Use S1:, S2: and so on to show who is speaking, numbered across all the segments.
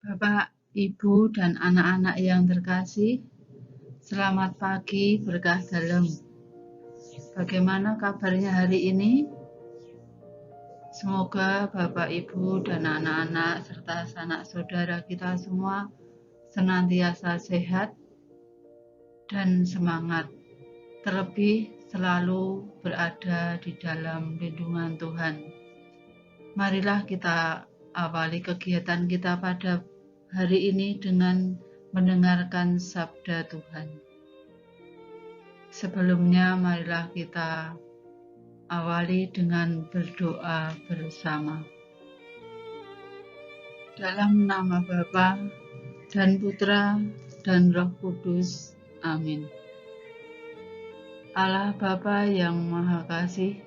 S1: Bapak, Ibu, dan anak-anak yang terkasih, selamat pagi berkah dalam. Bagaimana kabarnya hari ini? Semoga Bapak, Ibu, dan anak-anak serta sanak saudara kita semua senantiasa sehat dan semangat, terlebih selalu berada di dalam lindungan Tuhan. Marilah kita awali kegiatan kita pada hari ini dengan mendengarkan sabda Tuhan. Sebelumnya marilah kita awali dengan berdoa bersama. Dalam nama Bapa dan Putra dan Roh Kudus. Amin. Allah Bapa yang Maha Kasih,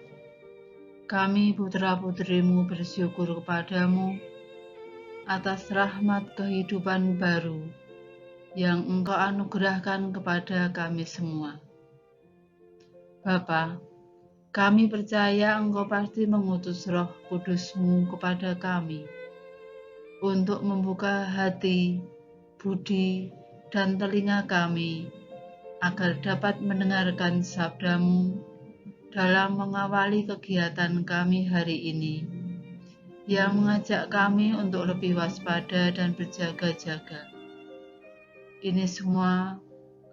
S1: kami putra-putrimu bersyukur kepadamu atas rahmat kehidupan baru yang Engkau anugerahkan kepada kami semua. Bapa, kami percaya Engkau pasti mengutus Roh Kudus-Mu kepada kami untuk membuka hati, budi, dan telinga kami agar dapat mendengarkan sabda-Mu dalam mengawali kegiatan kami hari ini, yang mengajak kami untuk lebih waspada dan berjaga-jaga. Ini semua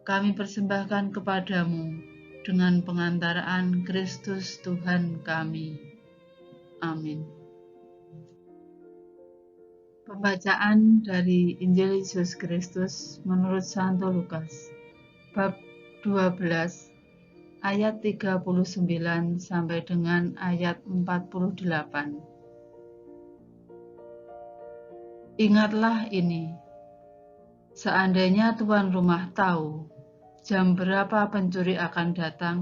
S1: kami persembahkan kepadamu dengan pengantaraan Kristus Tuhan kami. Amin. Pembacaan dari Injil Yesus Kristus menurut Santo Lukas, bab 12, ayat 39 sampai dengan ayat 48. Ingatlah ini, seandainya tuan rumah tahu jam berapa pencuri akan datang,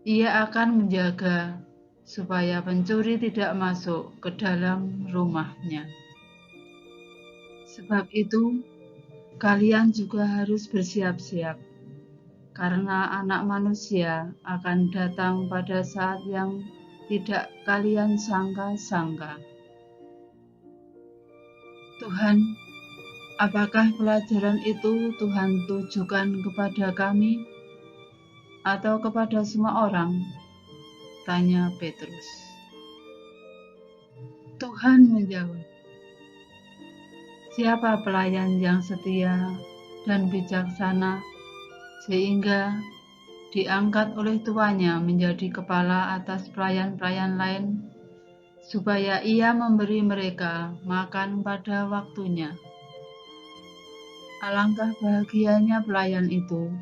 S1: ia akan menjaga supaya pencuri tidak masuk ke dalam rumahnya. Sebab itu, kalian juga harus bersiap-siap, karena Anak Manusia akan datang pada saat yang tidak kalian sangka-sangka. Tuhan, apakah pelajaran itu Tuhan tujukan kepada kami atau kepada semua orang? Tanya Petrus. Tuhan menjawab, siapa pelayan yang setia dan bijaksana sehingga diangkat oleh tuannya menjadi kepala atas pelayan-pelayan lain, supaya ia memberi mereka makan pada waktunya. Alangkah bahagianya pelayan itu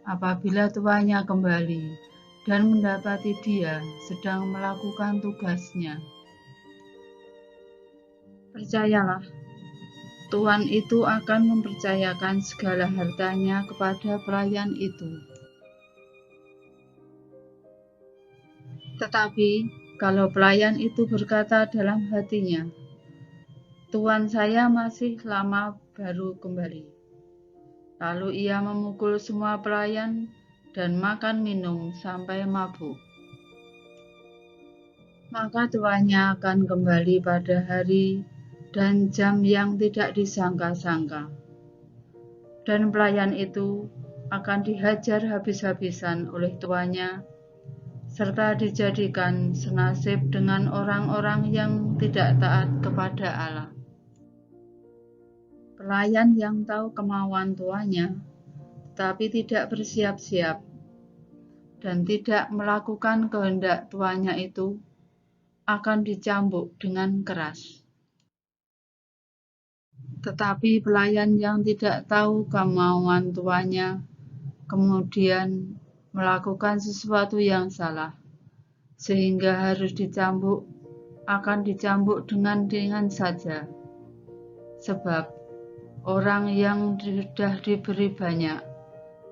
S1: apabila tuannya kembali dan mendapati dia sedang melakukan tugasnya. Percayalah, tuan itu akan mempercayakan segala hartanya kepada pelayan itu. Tetapi kalau pelayan itu berkata dalam hatinya, tuan saya masih lama baru kembali, lalu ia memukul semua pelayan dan makan minum sampai mabuk, maka tuannya akan kembali pada hari dan jam yang tidak disangka-sangka, dan pelayan itu akan dihajar habis-habisan oleh tuannya, serta dijadikan senasib dengan orang-orang yang tidak taat kepada Allah. Pelayan yang tahu kemauan tuannya, tetapi tidak bersiap-siap dan tidak melakukan kehendak tuannya itu, akan dicambuk dengan keras. Tetapi pelayan yang tidak tahu kemauan tuannya, kemudian melakukan sesuatu yang salah, sehingga harus dicambuk, akan dicambuk dengan ringan saja. Sebab orang yang sudah diberi banyak,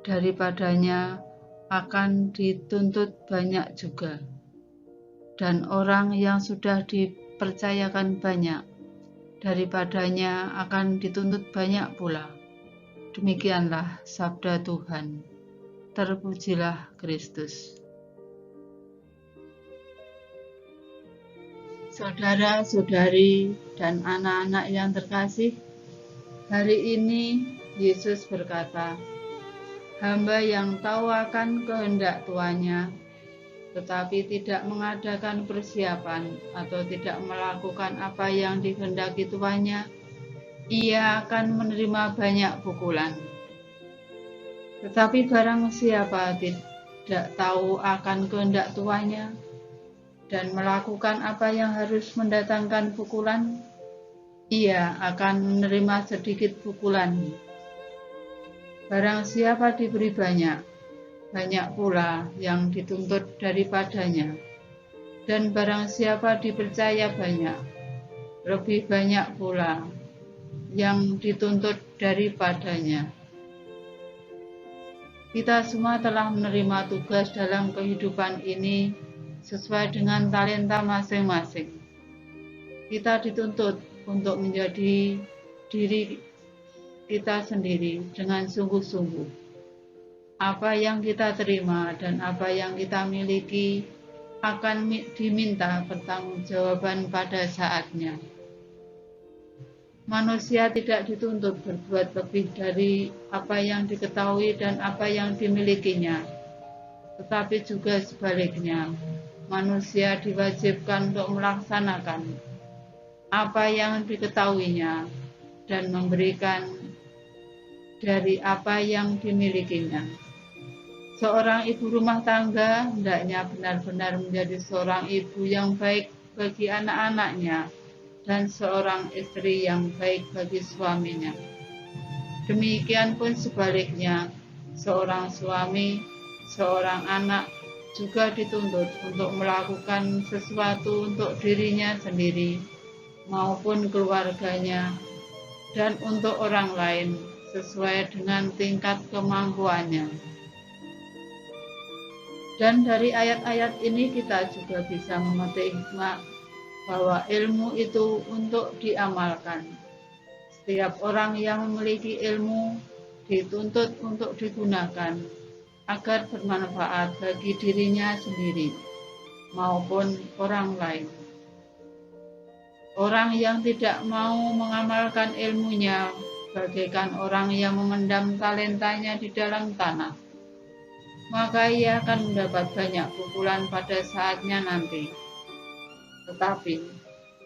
S1: daripadanya akan dituntut banyak juga. Dan orang yang sudah dipercayakan banyak, daripadanya akan dituntut banyak pula. Demikianlah sabda Tuhan. Terpujilah Kristus. Saudara-saudari dan anak-anak yang terkasih, Hari ini Yesus berkata, hamba yang tahu akan kehendak tuannya, tetapi tidak mengadakan persiapan atau tidak melakukan apa yang dikehendaki tuannya, ia akan menerima banyak pukulan. Tetapi barang siapa tidak tahu akan kehendak tuannya dan melakukan apa yang harus mendatangkan pukulan, ia akan menerima sedikit pukulan. Barang siapa diberi banyak, banyak pula yang dituntut daripadanya. Dan barang siapa dipercaya banyak, lebih banyak pula yang dituntut daripadanya. Kita semua telah menerima tugas dalam kehidupan ini sesuai dengan talenta masing-masing. Kita dituntut untuk menjadi diri kita sendiri dengan sungguh-sungguh. Apa yang kita terima dan apa yang kita miliki akan diminta pertanggungjawaban pada saatnya. Manusia tidak dituntut berbuat lebih dari apa yang diketahui dan apa yang dimilikinya, tetapi juga sebaliknya, manusia diwajibkan untuk melaksanakan apa yang diketahuinya dan memberikan dari apa yang dimilikinya. Seorang ibu rumah tangga hendaknya benar-benar menjadi seorang ibu yang baik bagi anak-anaknya dan seorang istri yang baik bagi suaminya. Demikian pun sebaliknya, seorang suami, seorang anak juga dituntut untuk melakukan sesuatu untuk dirinya sendiri maupun keluarganya dan untuk orang lain sesuai dengan tingkat kemampuannya. Dan dari ayat-ayat ini kita juga bisa memetik hikmah bahwa ilmu itu untuk diamalkan. Setiap orang yang memiliki ilmu dituntut untuk digunakan agar bermanfaat bagi dirinya sendiri maupun orang lain. Orang yang tidak mau mengamalkan ilmunya bagaikan orang yang memendam talentanya di dalam tanah, maka ia akan mendapat banyak pukulan pada saatnya nanti. Tetapi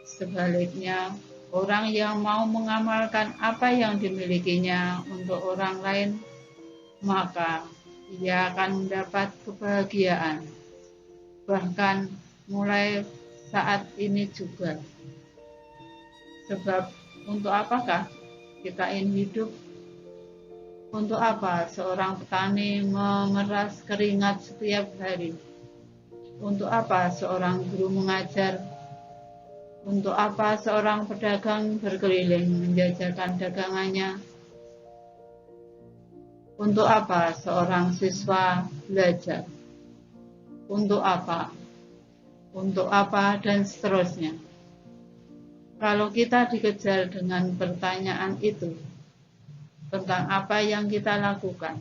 S1: sebaliknya, orang yang mau mengamalkan apa yang dimilikinya untuk orang lain, maka ia akan mendapat kebahagiaan, bahkan mulai saat ini juga. Sebab untuk apakah kita ingin hidup? Untuk apa seorang petani memeras keringat setiap hari? Untuk apa seorang guru mengajar? Untuk apa seorang pedagang berkeliling menjajakan dagangannya? Untuk apa seorang siswa belajar? Untuk apa? Untuk apa? Dan seterusnya. Kalau kita dikejar dengan pertanyaan itu tentang apa yang kita lakukan,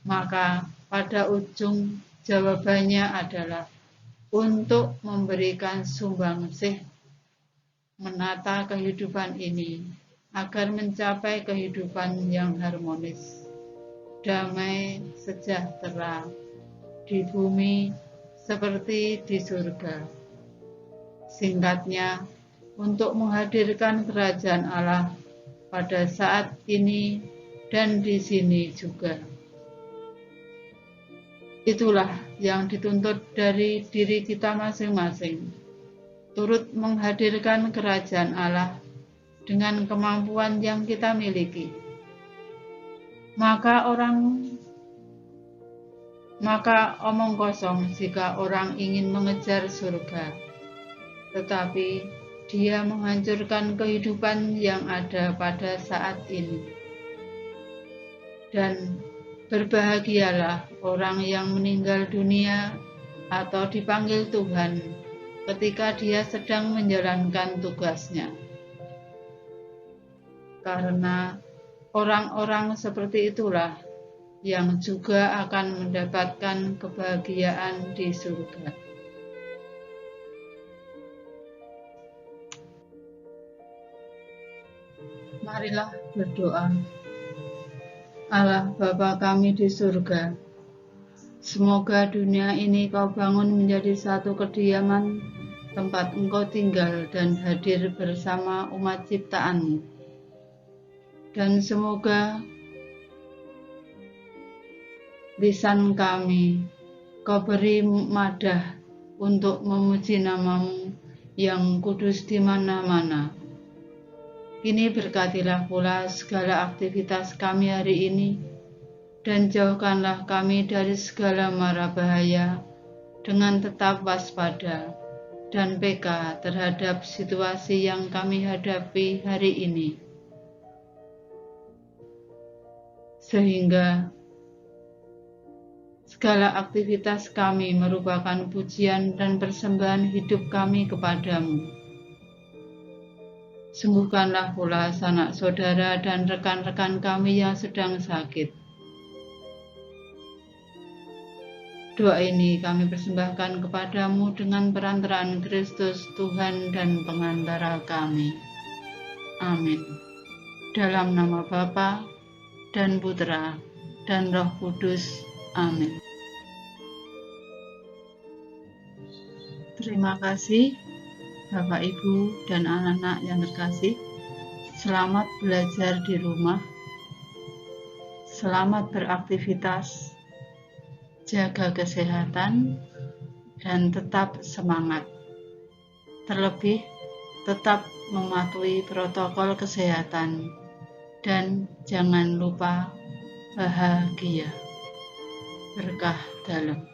S1: maka pada ujung jawabannya adalah untuk memberikan sumbangsih menata kehidupan ini agar mencapai kehidupan yang harmonis, damai, sejahtera di bumi seperti di surga. Singkatnya, untuk menghadirkan kerajaan Allah pada saat ini dan di sini juga. Itulah yang dituntut dari diri kita masing-masing, turut menghadirkan kerajaan Allah dengan kemampuan yang kita miliki. Maka omong kosong jika orang ingin mengejar surga, tetapi dia menghancurkan kehidupan yang ada pada saat ini. Dan berbahagialah orang yang meninggal dunia atau dipanggil Tuhan ketika dia sedang menjalankan tugasnya. Karena orang-orang seperti itulah yang juga akan mendapatkan kebahagiaan di surga. Marilah berdoa. Allah Bapa kami di surga, semoga dunia ini Kau bangun menjadi satu kediaman tempat Engkau tinggal dan hadir bersama umat ciptaan-Mu. Dan semoga lisan kami Kau beri madah untuk memuji nama-Mu yang kudus di mana-mana. Kini berkatilah pula segala aktivitas kami hari ini, dan jauhkanlah kami dari segala mara bahaya dengan tetap waspada dan peka terhadap situasi yang kami hadapi hari ini. Sehingga segala aktivitas kami merupakan pujian dan persembahan hidup kami kepadamu. Sembuhkanlah pula sanak saudara dan rekan-rekan kami yang sedang sakit. Doa ini kami persembahkan kepadamu dengan perantaraan Kristus Tuhan dan pengantara kami. Amin. Dalam nama Bapa dan Putra dan Roh Kudus. Amin. Terima kasih Bapak, Ibu, dan anak-anak yang terkasih. Selamat belajar di rumah. Selamat beraktivitas. Jaga kesehatan dan tetap semangat. Terlebih, tetap mematuhi protokol kesehatan dan jangan lupa bahagia. Berkah dalam.